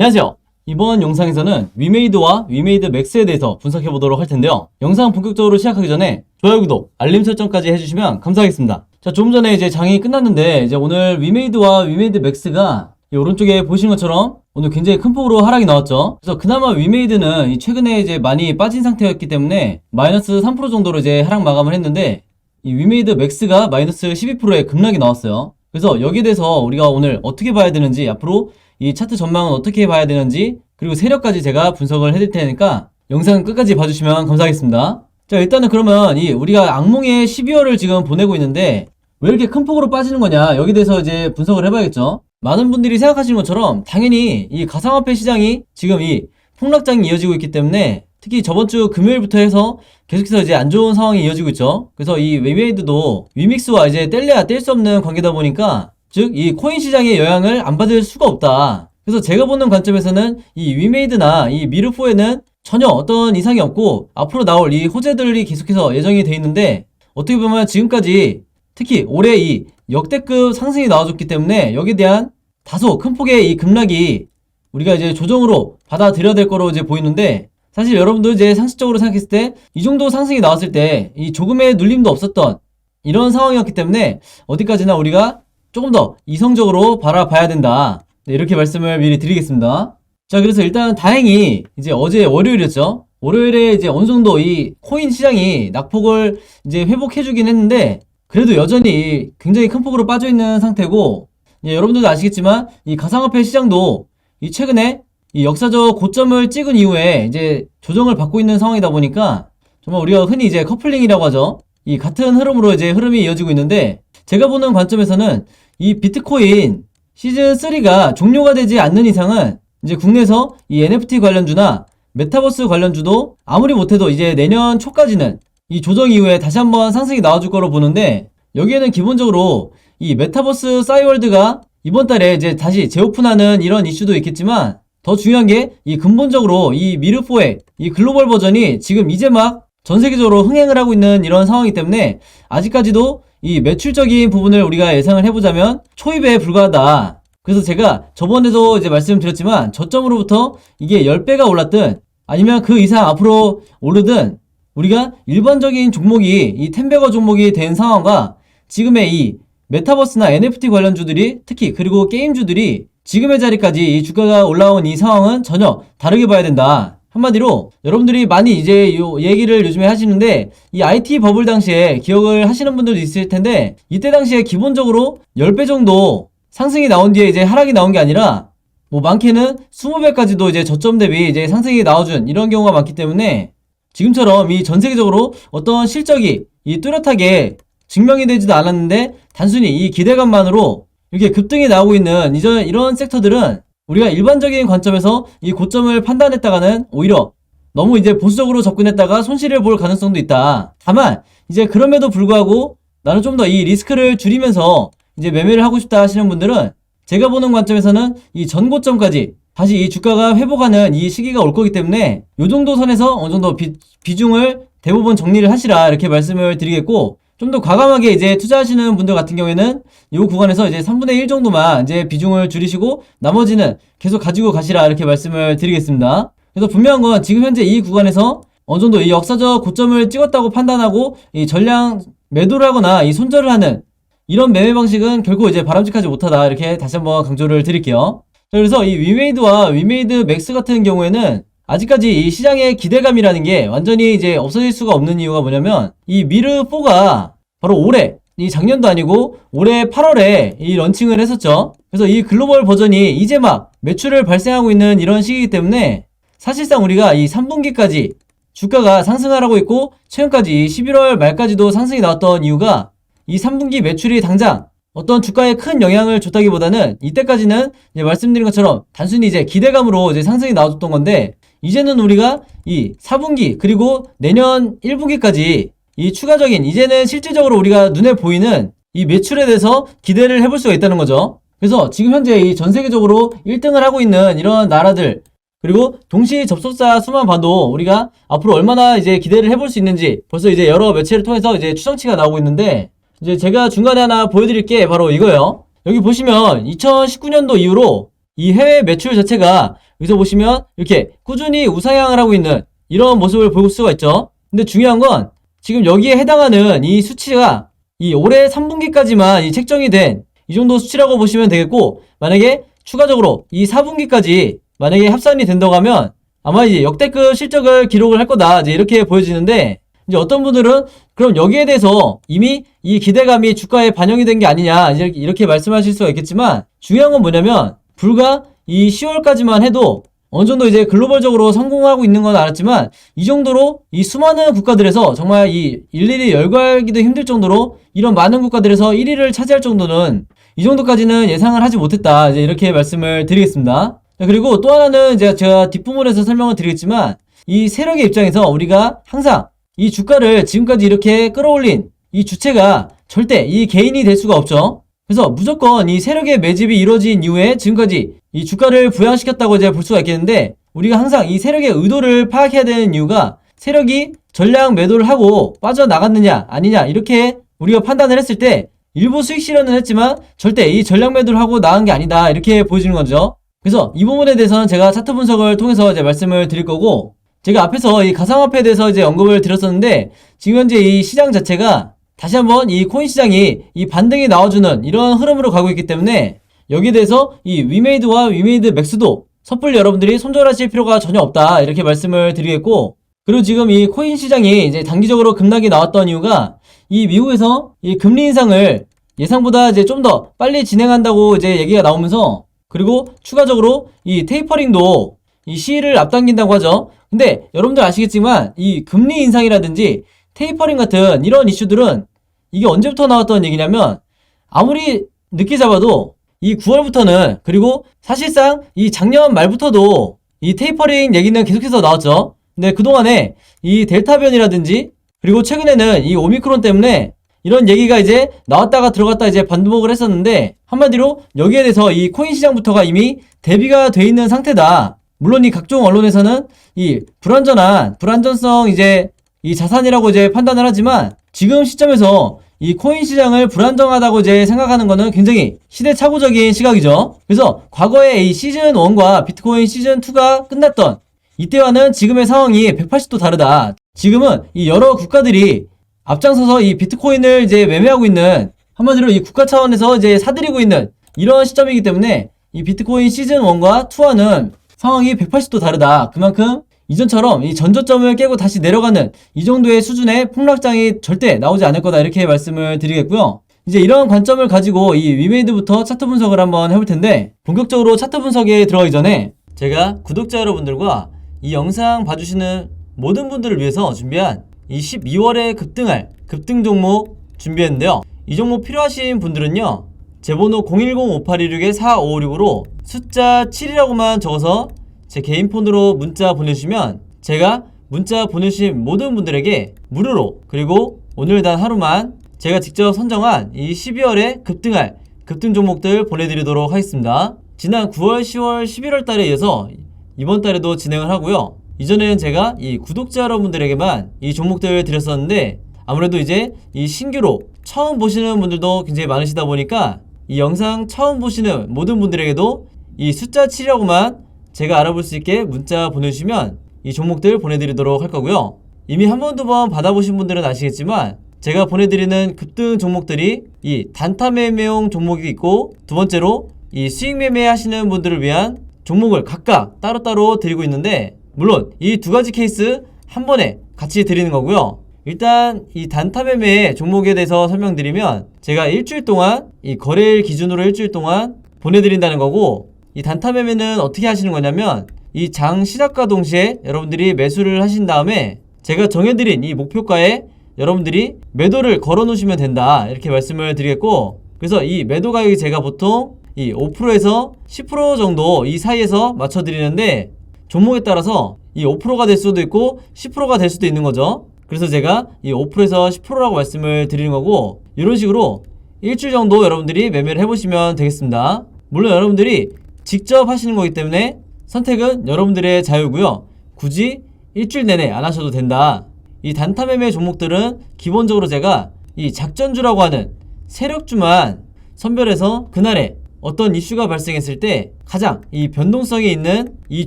안녕하세요. 이번 영상에서는 위메이드와 위메이드 맥스에 대해서 분석해 보도록 할 텐데요. 영상 본격적으로 시작하기 전에 좋아요, 구독, 알림 설정까지 해주시면 감사하겠습니다. 자, 조금 전에 이제 장이 끝났는데 이제 오늘 위메이드와 위메이드 맥스가 이 오른쪽에 보시는 것처럼 오늘 굉장히 큰 폭으로 하락이 나왔죠. 그래서 그나마 위메이드는 최근에 이제 많이 빠진 상태였기 때문에 마이너스 3% 정도로 이제 하락 마감을 했는데 이 위메이드 맥스가 마이너스 12%의 급락이 나왔어요. 그래서 여기에 대해서 우리가 오늘 어떻게 봐야 되는지, 앞으로 이 차트 전망은 어떻게 봐야 되는지, 그리고 세력까지 제가 분석을 해드릴 테니까 영상 끝까지 봐주시면 감사하겠습니다. 자, 일단은 그러면 우리가 악몽의 12월을 지금 보내고 있는데 왜 이렇게 큰 폭으로 빠지는 거냐, 여기 대해서 이제 분석을 해봐야겠죠. 많은 분들이 생각하시는 것처럼 당연히 이 가상화폐 시장이 지금 이 폭락장이 이어지고 있기 때문에, 특히 저번주 금요일부터 해서 계속해서 이제 안 좋은 상황이 이어지고 있죠. 그래서 이 위메이드도 위믹스와 이제 뗄래야 뗄 수 없는 관계다 보니까, 즉 이 코인 시장의 영향을 안 받을 수가 없다. 그래서 제가 보는 관점에서는 이 위메이드나 이 미르4에는 전혀 어떤 이상이 없고 앞으로 나올 이 호재들이 계속해서 예정이 돼 있는데, 어떻게 보면 지금까지 특히 올해 이 역대급 상승이 나와줬기 때문에 여기에 대한 다소 큰 폭의 이 급락이 우리가 이제 조정으로 받아들여야 될 거로 이제 보이는데, 사실 여러분들 이제 상식적으로 생각했을 때 이 정도 상승이 나왔을 때 이 조금의 눌림도 없었던 이런 상황이었기 때문에 어디까지나 우리가 조금 더 이성적으로 바라봐야 된다. 네, 이렇게 말씀을 미리 드리겠습니다. 자, 그래서 일단 다행히 이제 어제 월요일이었죠. 월요일에 이제 어느 정도 이 코인 시장이 낙폭을 이제 회복해주긴 했는데, 그래도 여전히 굉장히 큰 폭으로 빠져있는 상태고, 여러분들도 아시겠지만 이 가상화폐 시장도 이 최근에 이 역사적 고점을 찍은 이후에 이제 조정을 받고 있는 상황이다 보니까 정말 우리가 흔히 이제 커플링이라고 하죠. 이 같은 흐름으로 이제 흐름이 이어지고 있는데, 제가 보는 관점에서는 이 비트코인 시즌3가 종료가 되지 않는 이상은 이제 국내에서 이 NFT 관련주나 메타버스 관련주도 아무리 못해도 이제 내년 초까지는 이 조정 이후에 다시 한번 상승이 나와줄 거로 보는데, 여기에는 기본적으로 이 메타버스 싸이월드가 이번 달에 이제 다시 재오픈하는 이런 이슈도 있겠지만, 더 중요한 게 이 근본적으로 이 미르4의 이 글로벌 버전이 지금 이제 막 전 세계적으로 흥행을 하고 있는 이런 상황이기 때문에 아직까지도 이 매출적인 부분을 우리가 예상을 해보자면 초입에 불과하다. 그래서 제가 저번에도 이제 말씀드렸지만 저점으로부터 이게 10배가 올랐든 아니면 그 이상 앞으로 오르든 우리가 일반적인 종목이 이 텐베거 종목이 된 상황과 지금의 이 메타버스나 NFT 관련주들이, 특히 그리고 게임주들이 지금의 자리까지 이 주가가 올라온 이 상황은 전혀 다르게 봐야 된다. 한마디로 여러분들이 많이 이제 요 얘기를 요즘에 하시는데, 이 IT 버블 당시에 기억을 하시는 분들도 있을 텐데, 이때 당시에 기본적으로 10배 정도 상승이 나온 뒤에 이제 하락이 나온 게 아니라 뭐 많게는 20배까지도 이제 저점 대비 이제 상승이 나와준 이런 경우가 많기 때문에, 지금처럼 이 전 세계적으로 어떤 실적이 이 뚜렷하게 증명이 되지도 않았는데 단순히 이 기대감만으로 이렇게 급등이 나오고 있는 이런 섹터들은 우리가 일반적인 관점에서 이 고점을 판단했다가는 오히려 너무 이제 보수적으로 접근했다가 손실을 볼 가능성도 있다. 다만 이제 그럼에도 불구하고 나는 좀 더 이 리스크를 줄이면서 이제 매매를 하고 싶다 하시는 분들은, 제가 보는 관점에서는 이 전고점까지 다시 이 주가가 회복하는 이 시기가 올 거기 때문에 요 정도 선에서 어느 정도 비중을 대부분 정리를 하시라, 이렇게 말씀을 드리겠고, 좀 더 과감하게 이제 투자하시는 분들 같은 경우에는 이 구간에서 이제 3분의 1 정도만 이제 비중을 줄이시고 나머지는 계속 가지고 가시라, 이렇게 말씀을 드리겠습니다. 그래서 분명한 건 지금 현재 이 구간에서 어느 정도 이 역사적 고점을 찍었다고 판단하고 이 전량 매도를 하거나 이 손절을 하는 이런 매매 방식은 결코 이제 바람직하지 못하다, 이렇게 다시 한번 강조를 드릴게요. 자, 그래서 이 위메이드와 위메이드 맥스 같은 경우에는 아직까지 이 시장의 기대감이라는 게 완전히 이제 없어질 수가 없는 이유가 뭐냐면, 이 미르4가 바로 올해, 이 작년도 아니고 올해 8월에 이 런칭을 했었죠. 그래서 이 글로벌 버전이 이제 막 매출을 발생하고 있는 이런 시기이기 때문에 사실상 우리가 이 3분기까지 주가가 상승하라고 있고 최근까지 11월 말까지도 상승이 나왔던 이유가 이 3분기 매출이 당장 어떤 주가에 큰 영향을 줬다기보다는 이때까지는 이제 말씀드린 것처럼 단순히 이제 기대감으로 이제 상승이 나와줬던 건데, 이제는 우리가 이 4분기 그리고 내년 1분기까지 이 추가적인, 이제는 실질적으로 우리가 눈에 보이는 이 매출에 대해서 기대를 해볼 수가 있다는 거죠. 그래서 지금 현재 이 전 세계적으로 1등을 하고 있는 이런 나라들, 그리고 동시 접속자 수만 봐도 우리가 앞으로 얼마나 이제 기대를 해볼 수 있는지 벌써 이제 여러 매체를 통해서 이제 추정치가 나오고 있는데, 이제 제가 중간에 하나 보여드릴 게 바로 이거예요. 여기 보시면 2019년도 이후로 이 해외 매출 자체가 여기서 보시면 이렇게 꾸준히 우상향을 하고 있는 이런 모습을 볼 수가 있죠. 근데 중요한 건 지금 여기에 해당하는 이 수치가 이 올해 3분기까지만 이 책정이 된 이 정도 수치라고 보시면 되겠고, 만약에 추가적으로 이 4분기까지 만약에 합산이 된다고 하면 아마 이제 역대급 실적을 기록을 할 거다, 이제 이렇게 보여지는데, 이제 어떤 분들은 그럼 여기에 대해서 이미 이 기대감이 주가에 반영이 된 게 아니냐, 이렇게 말씀하실 수가 있겠지만, 중요한 건 뭐냐면 불과 이 10월까지만 해도 어느 정도 이제 글로벌적으로 성공하고 있는 건 알았지만, 이 정도로 이 수많은 국가들에서 정말 이 일일이 열거하기도 힘들 정도로 이런 많은 국가들에서 1위를 차지할 정도는, 이 정도까지는 예상을 하지 못했다, 이제 이렇게 말씀을 드리겠습니다. 그리고 또 하나는 제가 뒷부분에서 설명을 드리겠지만, 이 세력의 입장에서 우리가 항상 이 주가를 지금까지 이렇게 끌어올린 이 주체가 절대 이 개인이 될 수가 없죠. 그래서 무조건 이 세력의 매집이 이루어진 이후에 지금까지 이 주가를 부양시켰다고 이제 볼 수가 있겠는데, 우리가 항상 이 세력의 의도를 파악해야 되는 이유가, 세력이 전량 매도를 하고 빠져나갔느냐 아니냐 이렇게 우리가 판단을 했을 때 일부 수익 실현은 했지만 절대 이 전량 매도를 하고 나간 게 아니다, 이렇게 보여지는 거죠. 그래서 이 부분에 대해서는 제가 차트 분석을 통해서 이제 말씀을 드릴 거고, 제가 앞에서 이 가상화폐에 대해서 이제 언급을 드렸었는데, 지금 현재 이 시장 자체가 다시 한번 이 코인 시장이 이 반등이 나와주는 이런 흐름으로 가고 있기 때문에, 여기에 대해서 이 위메이드와 위메이드 맥스도 섣불리 여러분들이 손절하실 필요가 전혀 없다, 이렇게 말씀을 드리겠고, 그리고 지금 이 코인 시장이 이제 단기적으로 급락이 나왔던 이유가, 이 미국에서 이 금리 인상을 예상보다 이제 좀 더 빨리 진행한다고 이제 얘기가 나오면서, 그리고 추가적으로 이 테이퍼링도 이 시일을 앞당긴다고 하죠. 근데 여러분들 아시겠지만 이 금리 인상이라든지 테이퍼링 같은 이런 이슈들은 이게 언제부터 나왔던 얘기냐면, 아무리 늦게 잡아도 이 9월부터는, 그리고 사실상 이 작년 말부터도 이 테이퍼링 얘기는 계속해서 나왔죠. 근데 그동안에 이 델타 변이라든지, 그리고 최근에는 이 오미크론 때문에 이런 얘기가 이제 나왔다가 들어갔다 이제 반복을 했었는데, 한마디로 여기에 대해서 이 코인 시장부터가 이미 대비가 돼 있는 상태다. 물론 이 각종 언론에서는 이 불안전성 이제 이 자산이라고 이제 판단을 하지만, 지금 시점에서 이 코인 시장을 불안정하다고 이제 생각하는 거는 굉장히 시대착오적인 시각이죠. 그래서 과거에 이 시즌 1과 비트코인 시즌 2가 끝났던 이때와는 지금의 상황이 180도 다르다. 지금은 이 여러 국가들이 앞장서서 이 비트코인을 이제 매매하고 있는, 한마디로 이 국가 차원에서 이제 사들이고 있는 이런 시점이기 때문에, 이 비트코인 시즌 1과 2와는 상황이 180도 다르다. 그만큼 이전처럼 이 전저점을 깨고 다시 내려가는 이 정도의 수준의 폭락장이 절대 나오지 않을 거다, 이렇게 말씀을 드리겠고요. 이제 이런 관점을 가지고 이 위메이드부터 차트 분석을 한번 해볼 텐데, 본격적으로 차트 분석에 들어가기 전에 제가 구독자 여러분들과 이 영상 봐주시는 모든 분들을 위해서 준비한 이 12월에 급등할 급등 종목 준비했는데요. 이 종목 필요하신 분들은요, 제 번호 010-5816-4556으로 숫자 7이라고만 적어서 제 개인 폰으로 문자 보내주시면, 제가 문자 보내주신 모든 분들에게 무료로, 그리고 오늘 단 하루만 제가 직접 선정한 이 12월에 급등할 급등 종목들 보내드리도록 하겠습니다. 지난 9월, 10월, 11월 달에 이어서 이번 달에도 진행을 하고요. 이전에는 제가 이 구독자 여러분들에게만 이 종목들을 드렸었는데, 아무래도 이제 이 신규로 처음 보시는 분들도 굉장히 많으시다 보니까 이 영상 처음 보시는 모든 분들에게도 이 숫자 7이라고만 제가 알아볼 수 있게 문자 보내주시면 이 종목들 보내드리도록 할 거고요. 이미 한 번, 두 번 받아보신 분들은 아시겠지만, 제가 보내드리는 급등 종목들이 이 단타 매매용 종목이 있고, 두 번째로 이 수익 매매 하시는 분들을 위한 종목을 각각 따로따로 드리고 있는데, 물론 이 두 가지 케이스 한 번에 같이 드리는 거고요. 일단 이 단타 매매 종목에 대해서 설명드리면, 제가 일주일 동안 이 거래일 기준으로 일주일 동안 보내드린다는 거고, 이 단타 매매는 어떻게 하시는 거냐면, 이 장 시작과 동시에 여러분들이 매수를 하신 다음에 제가 정해드린 이 목표가에 여러분들이 매도를 걸어 놓으시면 된다, 이렇게 말씀을 드리겠고, 그래서 이 매도 가격이 제가 보통 이 5%에서 10% 정도 이 사이에서 맞춰 드리는데, 종목에 따라서 이 5%가 될 수도 있고 10%가 될 수도 있는 거죠. 그래서 제가 이 5%에서 10%라고 말씀을 드리는 거고, 이런 식으로 일주일 정도 여러분들이 매매를 해보시면 되겠습니다. 물론 여러분들이 직접 하시는 거기 때문에 선택은 여러분들의 자유고요. 굳이 일주일 내내 안 하셔도 된다. 이 단타 매매 종목들은 기본적으로 제가 이 작전주라고 하는 세력주만 선별해서 그날에 어떤 이슈가 발생했을 때 가장 이 변동성이 있는 이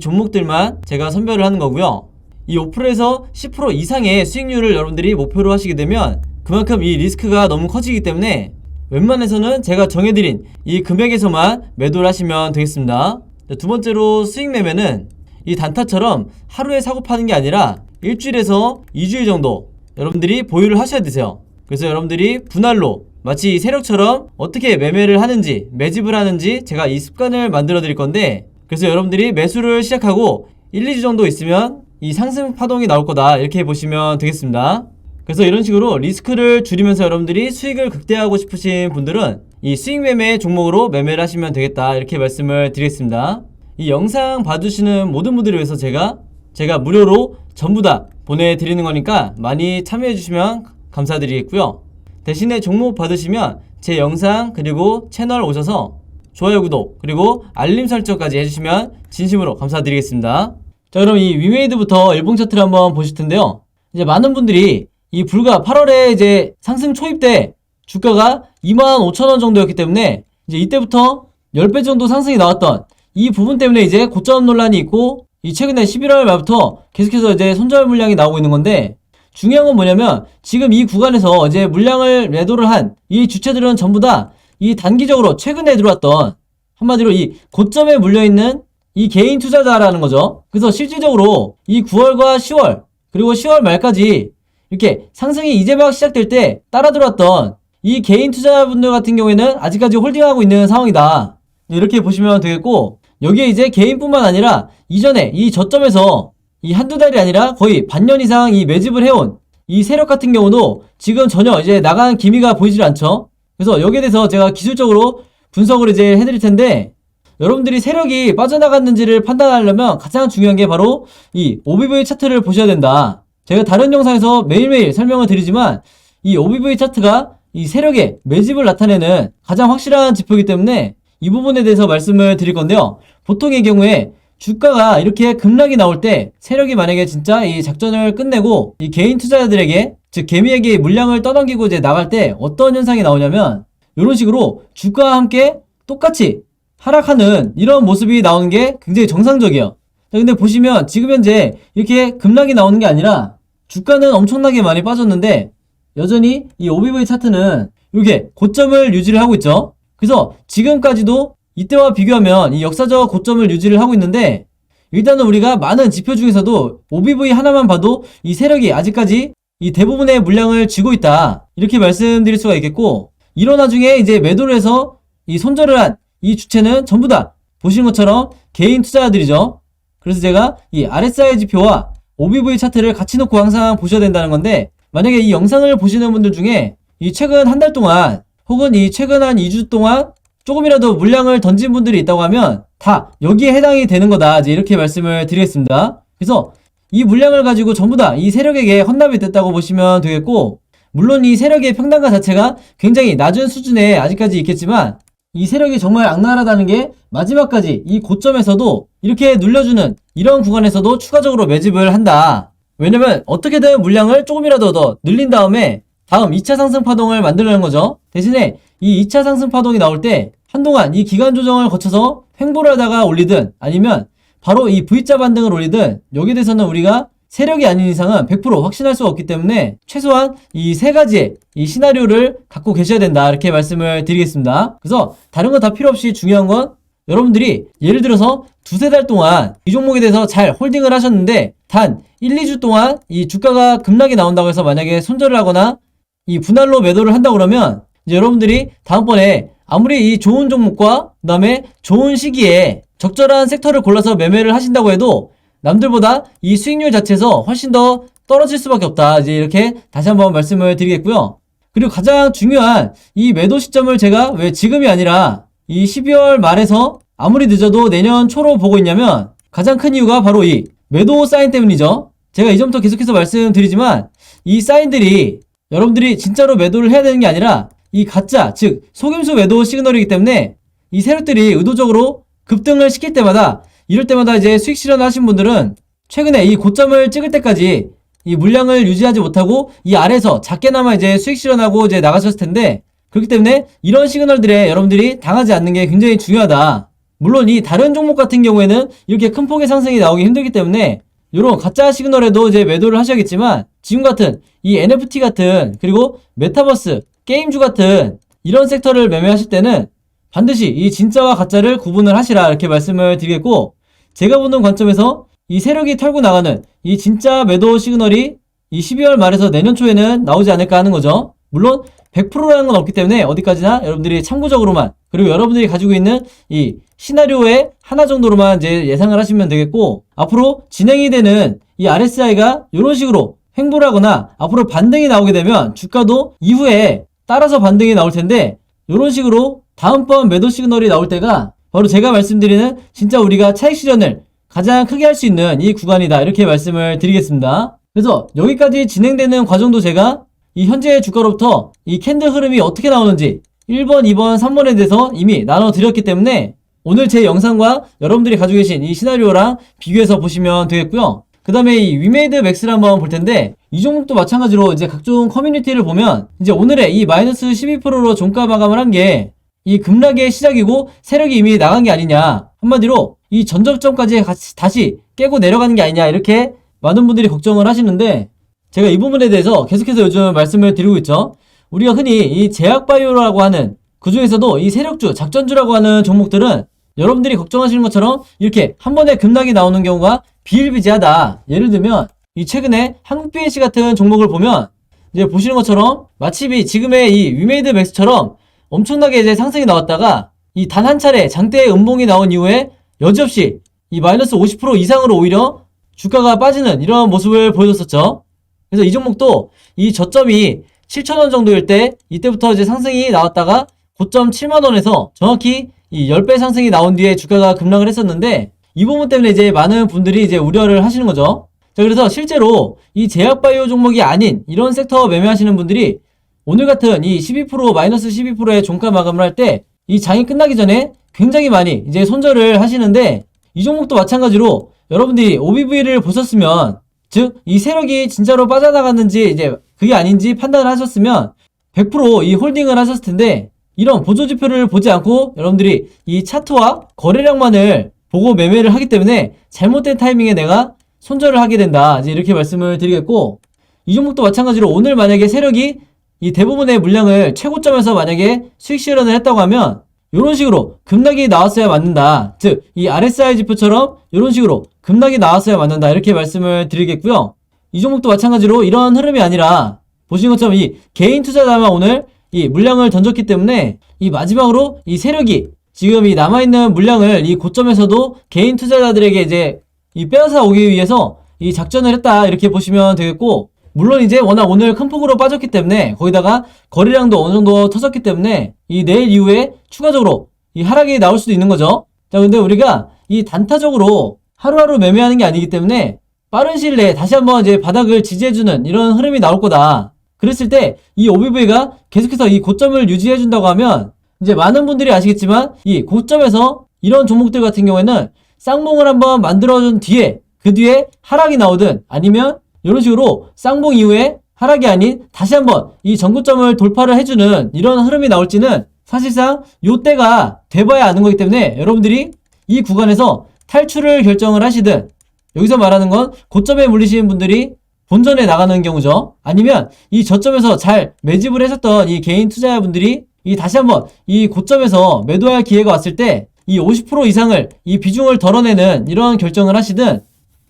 종목들만 제가 선별을 하는 거고요. 이 5%에서 10% 이상의 수익률을 여러분들이 목표로 하시게 되면 그만큼 이 리스크가 너무 커지기 때문에 웬만해서는 제가 정해드린 이 금액에서만 매도를 하시면 되겠습니다. 두 번째로 수익 매매는 이 단타처럼 하루에 사고 파는 게 아니라 일주일에서 2주일 정도 여러분들이 보유를 하셔야 되세요. 그래서 여러분들이 분할로 마치 세력처럼 어떻게 매매를 하는지, 매집을 하는지 제가 이 습관을 만들어 드릴 건데, 그래서 여러분들이 매수를 시작하고 1, 2주 정도 있으면 이 상승 파동이 나올 거다, 이렇게 보시면 되겠습니다. 그래서 이런 식으로 리스크를 줄이면서 여러분들이 수익을 극대화하고 싶으신 분들은 이 수익 매매 종목으로 매매를 하시면 되겠다, 이렇게 말씀을 드리겠습니다. 이 영상 봐주시는 모든 분들을 위해서 제가 무료로 전부 다 보내드리는 거니까 많이 참여해 주시면 감사드리겠고요. 대신에 종목 받으시면 제 영상 그리고 채널 오셔서 좋아요, 구독 그리고 알림 설정까지 해주시면 진심으로 감사드리겠습니다. 자, 그럼 이 위메이드부터 일봉 차트를 한번 보실 텐데요. 이제 많은 분들이 이 불과 8월에 이제 상승 초입 때 주가가 25,000원 정도였기 때문에 이제 이때부터 10배 정도 상승이 나왔던 이 부분 때문에 이제 고점 논란이 있고, 이 최근에 11월 말부터 계속해서 이제 손절 물량이 나오고 있는 건데, 중요한 건 뭐냐면 지금 이 구간에서 이제 물량을 매도를 한 이 주체들은 전부 다 이 단기적으로 최근에 들어왔던, 한마디로 이 고점에 물려있는 이 개인 투자자라는 거죠. 그래서 실질적으로 이 9월과 10월 그리고 10월 말까지 이렇게 상승이 이제 막 시작될 때 따라 들어왔던 이 개인 투자자분들 같은 경우에는 아직까지 홀딩하고 있는 상황이다, 이렇게 보시면 되겠고, 여기에 이제 개인뿐만 아니라 이전에 이 저점에서 이 한두 달이 아니라 거의 반년 이상 이 매집을 해온 이 세력 같은 경우도 지금 전혀 이제 나간 기미가 보이질 않죠. 그래서 여기에 대해서 제가 기술적으로 분석을 이제 해드릴 텐데, 여러분들이 세력이 빠져나갔는지를 판단하려면 가장 중요한 게 바로 이 OBV 차트를 보셔야 된다. 제가 다른 영상에서 매일매일 설명을 드리지만 이 OBV 차트가 이 세력의 매집을 나타내는 가장 확실한 지표이기 때문에 이 부분에 대해서 말씀을 드릴 건데요. 보통의 경우에 주가가 이렇게 급락이 나올 때 세력이 만약에 진짜 이 작전을 끝내고 이 개인 투자자들에게, 즉 개미에게 물량을 떠넘기고 이제 나갈 때 어떤 현상이 나오냐면 이런 식으로 주가와 함께 똑같이 하락하는 이런 모습이 나오는 게 굉장히 정상적이에요. 자, 근데 보시면 지금 현재 이렇게 급락이 나오는 게 아니라 주가는 엄청나게 많이 빠졌는데 여전히 이 OBV 차트는 이렇게 고점을 유지를 하고 있죠. 그래서 지금까지도 이때와 비교하면 이 역사적 고점을 유지를 하고 있는데, 일단은 우리가 많은 지표 중에서도 OBV 하나만 봐도 이 세력이 아직까지 이 대부분의 물량을 쥐고 있다, 이렇게 말씀드릴 수가 있겠고, 이런 와중에 이제 매도를 해서 이 손절을 한 이 주체는 전부 다 보시는 것처럼 개인 투자자들이죠. 그래서 제가 이 RSI 지표와 OBV 차트를 같이 놓고 항상 보셔야 된다는 건데, 만약에 이 영상을 보시는 분들 중에 이 최근 한 달 동안 혹은 이 최근 한 2주 동안 조금이라도 물량을 던진 분들이 있다고 하면 다 여기에 해당이 되는 거다, 이제 이렇게 말씀을 드리겠습니다. 그래서 이 물량을 가지고 전부 다 이 세력에게 헌납이 됐다고 보시면 되겠고, 물론 이 세력의 평단가 자체가 굉장히 낮은 수준에 아직까지 있겠지만 이 세력이 정말 악랄하다는 게 마지막까지 이 고점에서도 이렇게 눌려주는 이런 구간에서도 추가적으로 매집을 한다. 왜냐면 어떻게든 물량을 조금이라도 더 늘린 다음에 다음 2차 상승 파동을 만들려는 거죠. 대신에 이 2차 상승 파동이 나올 때 한동안 이 기간 조정을 거쳐서 횡보를 하다가 올리든 아니면 바로 이 V자 반등을 올리든, 여기에 대해서는 우리가 세력이 아닌 이상은 100% 확신할 수가 없기 때문에 최소한 이 세 가지의 이 시나리오를 갖고 계셔야 된다, 이렇게 말씀을 드리겠습니다. 그래서 다른 거 다 필요 없이 중요한 건 여러분들이 예를 들어서 두세 달 동안 이 종목에 대해서 잘 홀딩을 하셨는데 단 1, 2주 동안 이 주가가 급락이 나온다고 해서 만약에 손절을 하거나 이 분할로 매도를 한다고 그러면 이제 여러분들이 다음번에 아무리 이 좋은 종목과 그 다음에 좋은 시기에 적절한 섹터를 골라서 매매를 하신다고 해도 남들보다 이 수익률 자체에서 훨씬 더 떨어질 수밖에 없다, 이제 이렇게 다시 한번 말씀을 드리겠고요. 그리고 가장 중요한 이 매도 시점을 제가 왜 지금이 아니라 이 12월 말에서 아무리 늦어도 내년 초로 보고 있냐면 가장 큰 이유가 바로 이 매도 사인 때문이죠. 제가 이전부터 계속해서 말씀드리지만 이 사인들이 여러분들이 진짜로 매도를 해야 되는 게 아니라 이 가짜, 즉 속임수 매도 시그널이기 때문에 이 세력들이 의도적으로 급등을 시킬 때마다, 이럴 때마다 이제 수익 실현을 하신 분들은 최근에 이 고점을 찍을 때까지 이 물량을 유지하지 못하고 이 아래에서 작게나마 이제 수익 실현하고 이제 나가셨을 텐데, 그렇기 때문에 이런 시그널들에 여러분들이 당하지 않는 게 굉장히 중요하다. 물론 이 다른 종목 같은 경우에는 이렇게 큰 폭의 상승이 나오기 힘들기 때문에 이런 가짜 시그널에도 이제 매도를 하셔야겠지만, 지금 같은 이 NFT 같은, 그리고 메타버스, 게임주 같은 이런 섹터를 매매하실 때는 반드시 이 진짜와 가짜를 구분을 하시라, 이렇게 말씀을 드리겠고, 제가 보는 관점에서 이 세력이 털고 나가는 이 진짜 매도 시그널이 이 12월 말에서 내년 초에는 나오지 않을까 하는 거죠. 물론 100%라는 건 없기 때문에 어디까지나 여러분들이 참고적으로만, 그리고 여러분들이 가지고 있는 이 시나리오의 하나 정도로만 이제 예상을 하시면 되겠고, 앞으로 진행이 되는 이 RSI가 이런 식으로 횡보를 하거나 앞으로 반등이 나오게 되면 주가도 이후에 따라서 반등이 나올 텐데, 이런 식으로 다음번 매도 시그널이 나올 때가 바로 제가 말씀드리는 진짜 우리가 차익 실현을 가장 크게 할 수 있는 이 구간이다, 이렇게 말씀을 드리겠습니다. 그래서 여기까지 진행되는 과정도 제가 이 현재 주가로부터 이 캔들 흐름이 어떻게 나오는지 1번, 2번, 3번에 대해서 이미 나눠드렸기 때문에 오늘 제 영상과 여러분들이 가지고 계신 이 시나리오랑 비교해서 보시면 되겠고요. 그 다음에 이 위메이드 맥스를 한번 볼 텐데, 이 종목도 마찬가지로 이제 각종 커뮤니티를 보면 이제 오늘의 이 마이너스 12%로 종가 마감을 한 게 이 급락의 시작이고 세력이 이미 나간 게 아니냐, 한마디로 이 전저점까지 다시 깨고 내려가는 게 아니냐, 이렇게 많은 분들이 걱정을 하시는데, 제가 이 부분에 대해서 계속해서 요즘 말씀을 드리고 있죠. 우리가 흔히 이 제약바이오라고 하는, 그 중에서도 이 세력주, 작전주라고 하는 종목들은 여러분들이 걱정하시는 것처럼 이렇게 한 번에 급락이 나오는 경우가 비일비재하다. 예를 들면 이 최근에 한국BNC 같은 종목을 보면 이제 보시는 것처럼 마치 지금의 이 위메이드 맥스처럼 엄청나게 이제 상승이 나왔다가 이 단 한 차례 장대의 음봉이 나온 이후에 여지없이 이 마이너스 50% 이상으로 오히려 주가가 빠지는 이런 모습을 보여줬었죠. 그래서 이 종목도 이 저점이 7,000원 정도일 때, 이때부터 이제 상승이 나왔다가 고점 7만원에서 정확히 이 10배 상승이 나온 뒤에 주가가 급락을 했었는데, 이 부분 때문에 이제 많은 분들이 이제 우려를 하시는 거죠. 자, 그래서 실제로 이 제약바이오 종목이 아닌 이런 섹터 매매하시는 분들이 오늘 같은 이 12%, 마이너스 12%의 종가 마감을 할 때 이 장이 끝나기 전에 굉장히 많이 이제 손절을 하시는데, 이 종목도 마찬가지로 여러분들이 OBV를 보셨으면, 즉 이 세력이 진짜로 빠져나갔는지 이제 그게 아닌지 판단을 하셨으면 100% 이 홀딩을 하셨을 텐데, 이런 보조지표를 보지 않고 여러분들이 이 차트와 거래량만을 보고 매매를 하기 때문에 잘못된 타이밍에 내가 손절을 하게 된다, 이제 이렇게 말씀을 드리겠고, 이 종목도 마찬가지로 오늘 만약에 세력이 이 대부분의 물량을 최고점에서 만약에 수익 실현을 했다고 하면 이런 식으로 급락이 나왔어야 맞는다. 즉 이 RSI 지표처럼 이런 식으로 급락이 나왔어야 맞는다, 이렇게 말씀을 드리겠고요. 이 종목도 마찬가지로 이런 흐름이 아니라 보시는 것처럼 이 개인 투자자만 오늘 이 물량을 던졌기 때문에 이 마지막으로 이 세력이 지금 이 남아있는 물량을 이 고점에서도 개인 투자자들에게 이제 이 빼앗아 오기 위해서 이 작전을 했다, 이렇게 보시면 되겠고, 물론 이제 워낙 오늘 큰 폭으로 빠졌기 때문에 거기다가 거래량도 어느 정도 터졌기 때문에 이 내일 이후에 추가적으로 이 하락이 나올 수도 있는 거죠. 자, 근데 우리가 이 단타적으로 하루하루 매매하는 게 아니기 때문에 빠른 시일 내에 다시 한번 이제 바닥을 지지해주는 이런 흐름이 나올 거다. 그랬을 때 이 OBV가 계속해서 이 고점을 유지해준다고 하면 이제 많은 분들이 아시겠지만 이 고점에서 이런 종목들 같은 경우에는 쌍봉을 한번 만들어준 뒤에 그 뒤에 하락이 나오든, 아니면 이런 식으로 쌍봉 이후에 하락이 아닌 다시 한번 이 전고점을 돌파를 해주는 이런 흐름이 나올지는 사실상 요때가 돼봐야 아는 거기 때문에, 여러분들이 이 구간에서 탈출을 결정을 하시든, 여기서 말하는 건 고점에 물리시는 분들이 본전에 나가는 경우죠. 아니면 이 저점에서 잘 매집을 하셨던 이 개인 투자자분들이 이 다시 한번 이 고점에서 매도할 기회가 왔을 때 이 50% 이상을 이 비중을 덜어내는 이런 결정을 하시든,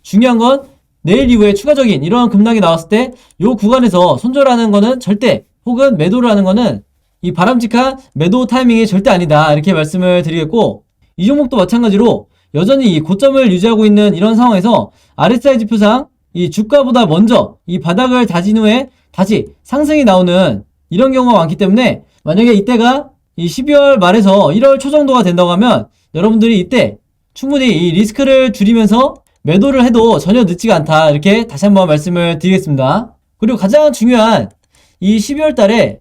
중요한 건 내일 이후에 추가적인 이러한 급락이 나왔을 때 요 구간에서 손절하는 거는 절대, 혹은 매도를 하는 거는 이 바람직한 매도 타이밍이 절대 아니다, 이렇게 말씀을 드리겠고, 이 종목도 마찬가지로 여전히 이 고점을 유지하고 있는 이런 상황에서 RSI 지표상 이 주가보다 먼저 이 바닥을 다진 후에 다시 상승이 나오는 이런 경우가 많기 때문에, 만약에 이때가 이 12월 말에서 1월 초 정도가 된다고 하면 여러분들이 이때 충분히 이 리스크를 줄이면서 매도를 해도 전혀 늦지가 않다, 이렇게 다시 한번 말씀을 드리겠습니다. 그리고 가장 중요한 이 12월 달에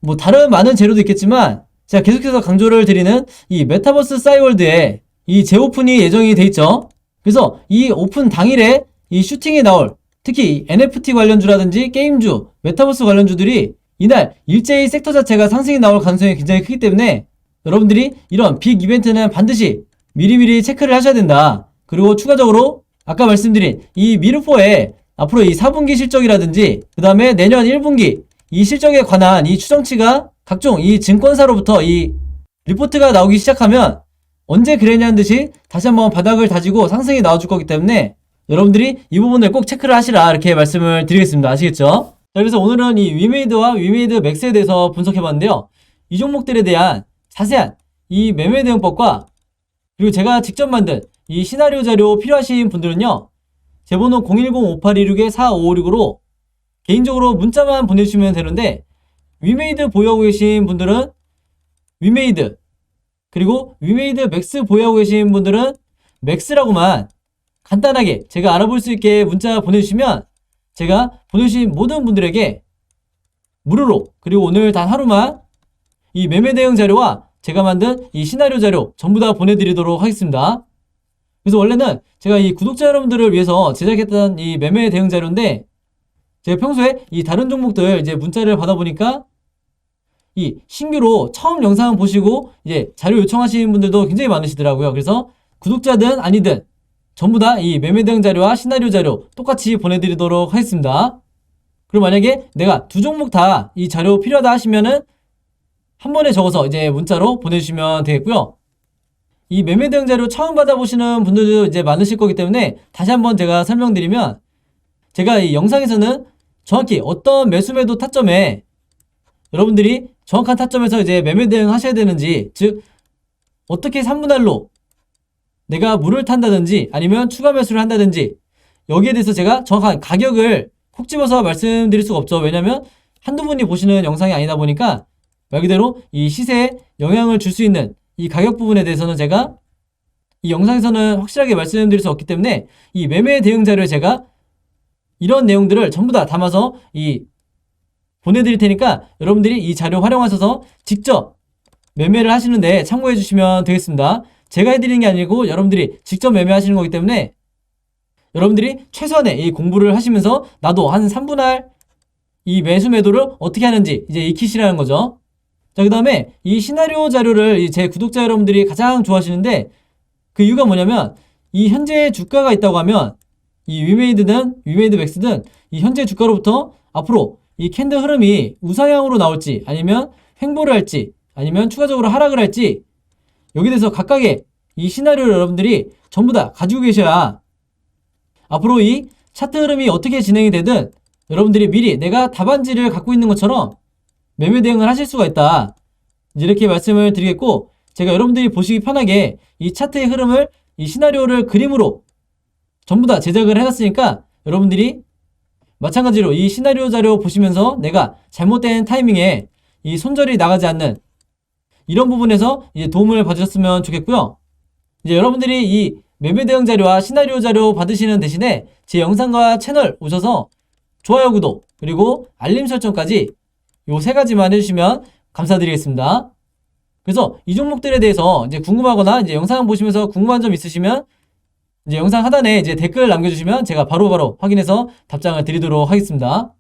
뭐 다른 많은 재료도 있겠지만 제가 계속해서 강조를 드리는 이 메타버스 싸이월드에 이 재오픈이 예정이 돼 있죠. 그래서 이 오픈 당일에 이 슈팅이 나올, 특히 NFT 관련주라든지 게임주, 메타버스 관련주들이 이날 일제히 섹터 자체가 상승이 나올 가능성이 굉장히 크기 때문에 여러분들이 이런 빅 이벤트는 반드시 미리미리 체크를 하셔야 된다. 그리고 추가적으로 아까 말씀드린 이 미르포의 앞으로 이 4분기 실적이라든지 그 다음에 내년 1분기 이 실적에 관한 이 추정치가 각종 이 증권사로부터 이 리포트가 나오기 시작하면 언제 그랬냐는 듯이 다시 한번 바닥을 다지고 상승이 나와줄 거기 때문에 여러분들이 이 부분을 꼭 체크를 하시라 이렇게 말씀을 드리겠습니다. 아시겠죠? 자, 그래서 오늘은 이 위메이드와 위메이드 맥스에 대해서 분석해봤는데요. 이 종목들에 대한 자세한 이 매매 대응법과 그리고 제가 직접 만든 이 시나리오 자료 필요하신 분들은요. 제 번호 010-5826-4556으로 개인적으로 문자만 보내주시면 되는데 위메이드 보유하고 계신 분들은 위메이드 그리고 위메이드 맥스 보유하고 계신 분들은 맥스라고만 간단하게 제가 알아볼 수 있게 문자 보내주시면 제가 보내주신 모든 분들에게 무료로 그리고 오늘 단 하루만 이 매매 대응 자료와 제가 만든 이 시나리오 자료 전부 다 보내드리도록 하겠습니다. 그래서 원래는 제가 이 구독자 여러분들을 위해서 제작했던 이 매매 대응 자료인데 제가 평소에 이 다른 종목들 이제 문자를 받아보니까 이 신규로 처음 영상 보시고 이제 자료 요청하시는 분들도 굉장히 많으시더라고요. 그래서 구독자든 아니든 전부 다 이 매매 대응 자료와 시나리오 자료 똑같이 보내드리도록 하겠습니다. 그리고 만약에 내가 두 종목 다 이 자료 필요하다 하시면은 한 번에 적어서 이제 문자로 보내주시면 되겠고요. 이 매매 대응 자료 처음 받아보시는 분들도 이제 많으실 거기 때문에 다시 한번 제가 설명드리면 제가 이 영상에서는 정확히 어떤 매수매도 타점에 여러분들이 정확한 타점에서 이제 매매 대응 하셔야 되는지 즉 어떻게 3분할로 내가 물을 탄다든지 아니면 추가 매수를 한다든지 여기에 대해서 제가 정확한 가격을 콕 집어서 말씀드릴 수가 없죠. 왜냐면 한두 분이 보시는 영상이 아니다 보니까 말 그대로 이 시세에 영향을 줄 수 있는 이 가격 부분에 대해서는 제가 이 영상에서는 확실하게 말씀드릴 수 없기 때문에 이 매매 대응 자료에 제가 이런 내용들을 전부 다 담아서 이 보내드릴 테니까 여러분들이 이 자료 활용하셔서 직접 매매를 하시는데 참고해 주시면 되겠습니다. 제가 해드리는 게 아니고 여러분들이 직접 매매하시는 거기 때문에 여러분들이 최소한의 이 공부를 하시면서 나도 한 3분할 이 매수 매도를 어떻게 하는지 이제 익히시라는 거죠. 자, 그 다음에 이 시나리오 자료를 제 구독자 여러분들이 가장 좋아하시는데 그 이유가 뭐냐면 이 현재 주가가 있다고 하면 이 위메이드든 위메이드 맥스든 이 현재 주가로부터 앞으로 이 캔들 흐름이 우상향으로 나올지 아니면 횡보를 할지 아니면 추가적으로 하락을 할지 여기에 대해서 각각의 이 시나리오를 여러분들이 전부 다 가지고 계셔야 앞으로 이 차트 흐름이 어떻게 진행이 되든 여러분들이 미리 내가 답안지를 갖고 있는 것처럼 매매 대응을 하실 수가 있다. 이렇게 말씀을 드리겠고 제가 여러분들이 보시기 편하게 이 차트의 흐름을 이 시나리오를 그림으로 전부 다 제작을 해놨으니까 여러분들이 마찬가지로 이 시나리오 자료 보시면서 내가 잘못된 타이밍에 이 손절이 나가지 않는 이런 부분에서 이제 도움을 받으셨으면 좋겠고요. 이제 여러분들이 이 매매 대응 자료와 시나리오 자료 받으시는 대신에 제 영상과 채널 오셔서 좋아요, 구독, 그리고 알림 설정까지 요 세 가지만 해주시면 감사드리겠습니다. 그래서 이 종목들에 대해서 이제 궁금하거나 이제 영상 보시면서 궁금한 점 있으시면 이제 영상 하단에 이제 댓글 남겨주시면 제가 바로바로 확인해서 답장을 드리도록 하겠습니다.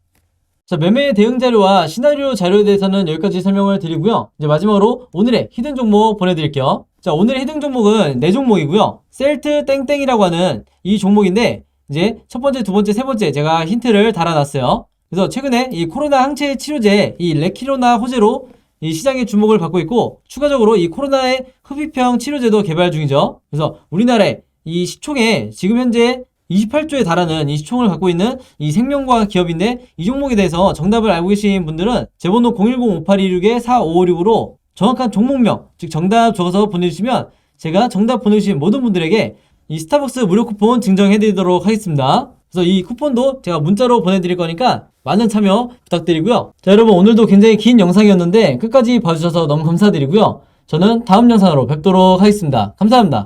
자, 매매 대응 자료와 시나리오 자료에 대해서는 여기까지 설명을 드리고요. 이제 마지막으로 오늘의 히든 종목 보내드릴게요. 자, 오늘의 히든 종목은 4종목이고요. 셀트 땡땡이라고 하는 이 종목인데 이제 첫 번째, 두 번째, 세 번째 제가 힌트를 달아놨어요. 그래서 최근에 이 코로나 항체 치료제 이 레키로나 호재로 이 시장의 주목을 받고 있고 추가적으로 이 코로나의 흡입형 치료제도 개발 중이죠. 그래서 우리나라의 이 시총에 지금 현재 28조에 달하는 이 시총을 갖고 있는 이 생명과학 기업인데 이 종목에 대해서 정답을 알고 계신 분들은 제 번호 010-5826-4556으로 정확한 종목명, 즉 정답 적어서 보내주시면 제가 정답 보내주신 모든 분들에게 이 스타벅스 무료 쿠폰 증정해드리도록 하겠습니다. 그래서 이 쿠폰도 제가 문자로 보내드릴 거니까 많은 참여 부탁드리고요. 자, 여러분 오늘도 굉장히 긴 영상이었는데 끝까지 봐주셔서 너무 감사드리고요. 저는 다음 영상으로 뵙도록 하겠습니다. 감사합니다.